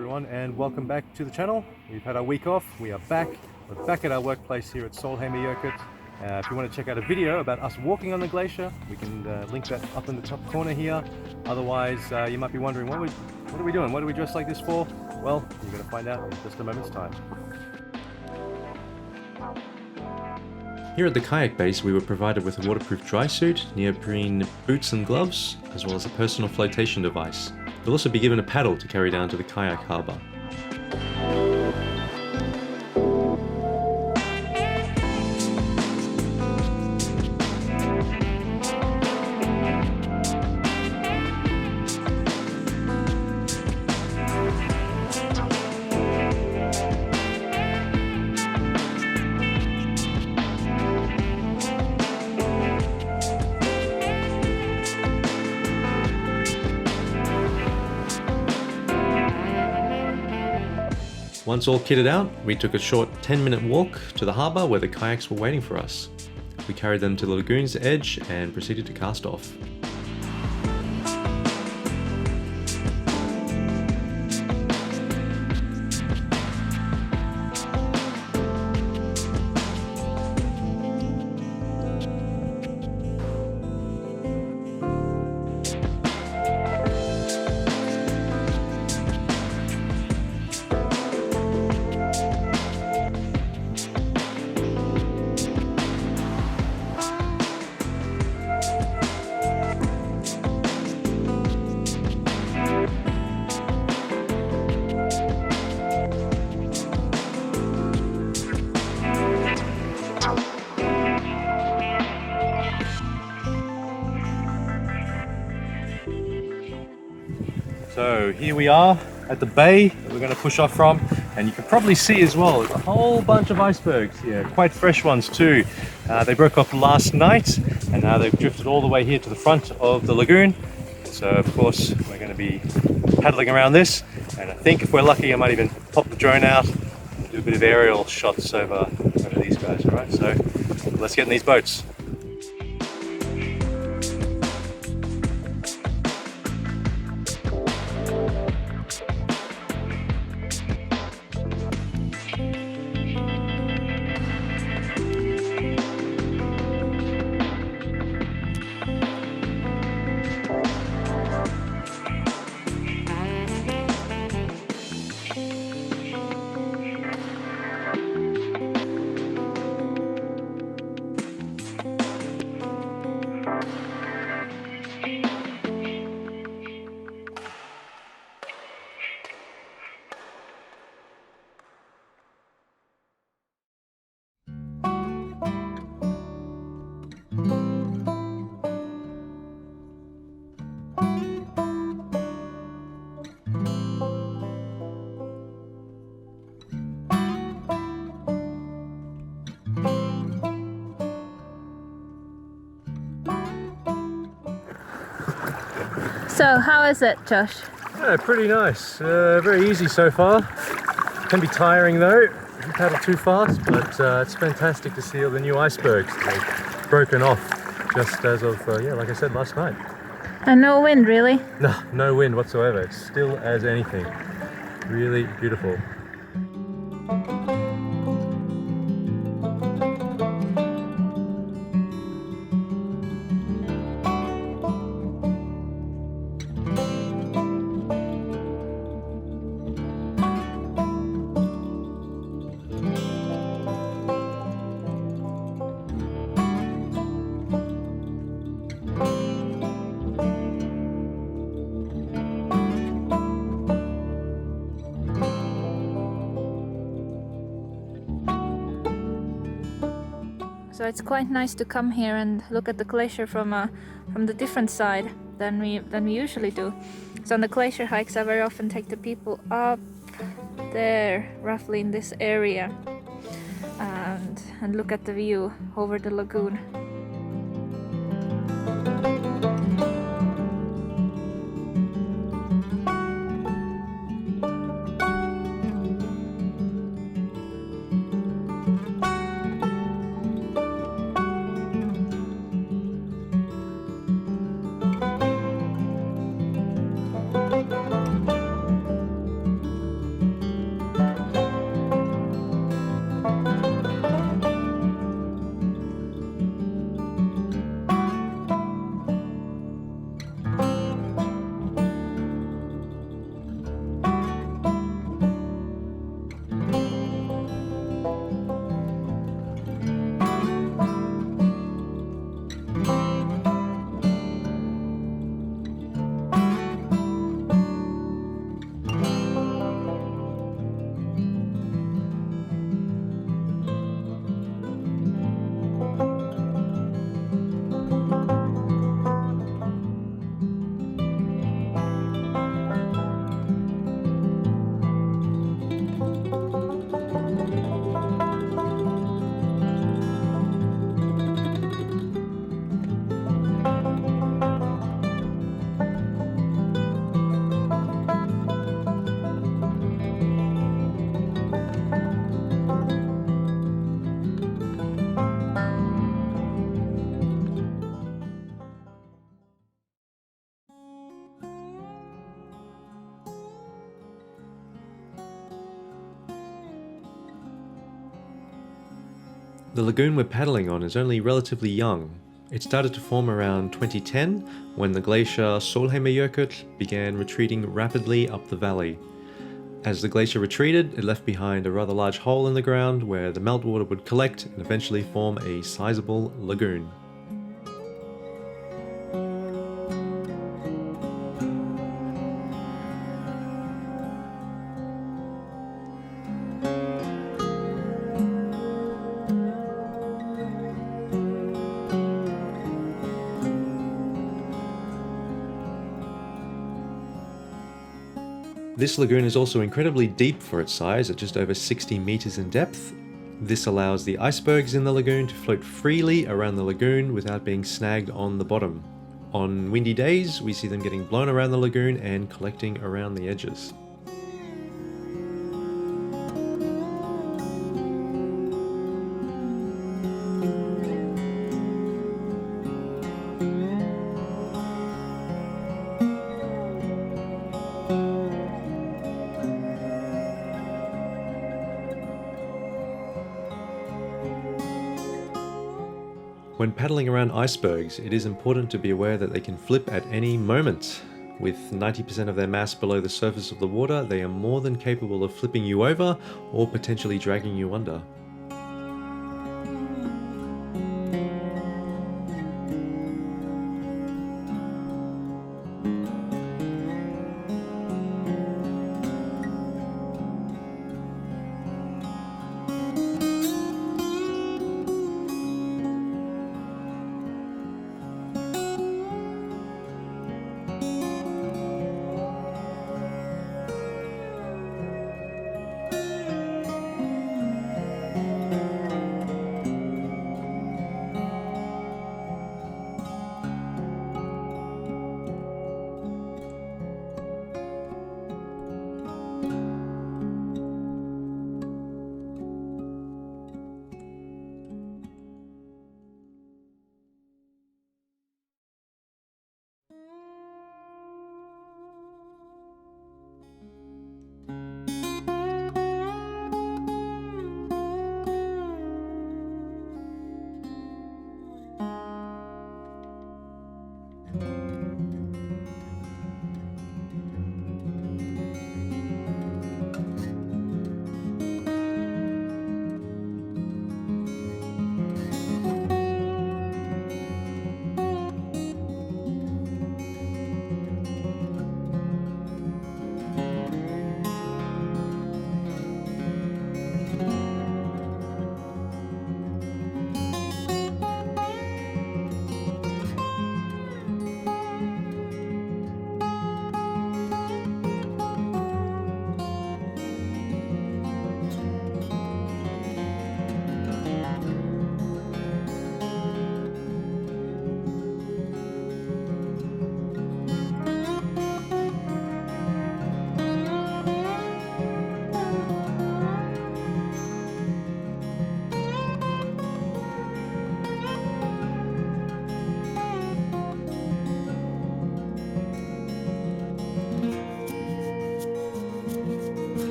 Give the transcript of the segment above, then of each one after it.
everyone, and welcome back to the channel. We've had our week off. We are back. We're back at our workplace here at Solheimejokert. If you want to check out a video about us walking on the glacier, we can link that up in the top corner here. Otherwise, you might be wondering, what are we doing? What do we dress like this for? Well, you're going to find out in just a moment's time. Here at the kayak base, we were provided with a waterproof dry suit, neoprene boots and gloves, as well as a personal flotation device. We'll also be given a paddle to carry down to the kayak harbour. Once all kitted out, we took a short 10-minute walk to the harbour where the kayaks were waiting for us. We carried them to the lagoon's edge and proceeded to cast off. So here we are at the bay that we're going to push off from, and you can probably see as well, there's a whole bunch of icebergs here, quite fresh ones too. They broke off last night, and now they've drifted all the way here to the front of the lagoon. So of course we're going to be paddling around this, and I think if we're lucky I might even pop the drone out and do a bit of aerial shots over these guys. All right, so let's get in these boats. So how is it, Josh? Yeah, pretty nice. Very easy so far. Can be tiring though if you paddle too fast, but it's fantastic to see all the new icebergs. They've broken off just as of, yeah, like I said, last night. And no wind, really? No wind whatsoever. It's still as anything. Really beautiful. So it's quite nice to come here and look at the glacier from the different side than we usually do. So on the glacier hikes, I very often take the people up there, roughly in this area, and look at the view over the lagoon. The lagoon we're paddling on is only relatively young. It started to form around 2010 when the glacier Solheimerjökull began retreating rapidly up the valley. As the glacier retreated, it left behind a rather large hole in the ground where the meltwater would collect and eventually form a sizable lagoon. This lagoon is also incredibly deep for its size at just over 60 meters in depth. This allows the icebergs in the lagoon to float freely around the lagoon without being snagged on the bottom. On windy days, we see them getting blown around the lagoon and collecting around the edges. When paddling around icebergs, it is important to be aware that they can flip at any moment. With 90% of their mass below the surface of the water, they are more than capable of flipping you over or potentially dragging you under.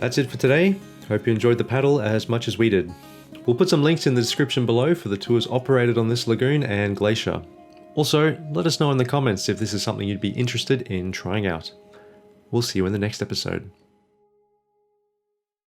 That's it for today. Hope you enjoyed the paddle as much as we did. We'll put some links in the description below for the tours operated on this lagoon and glacier. Also, let us know in the comments if this is something you'd be interested in trying out. We'll see you in the next episode.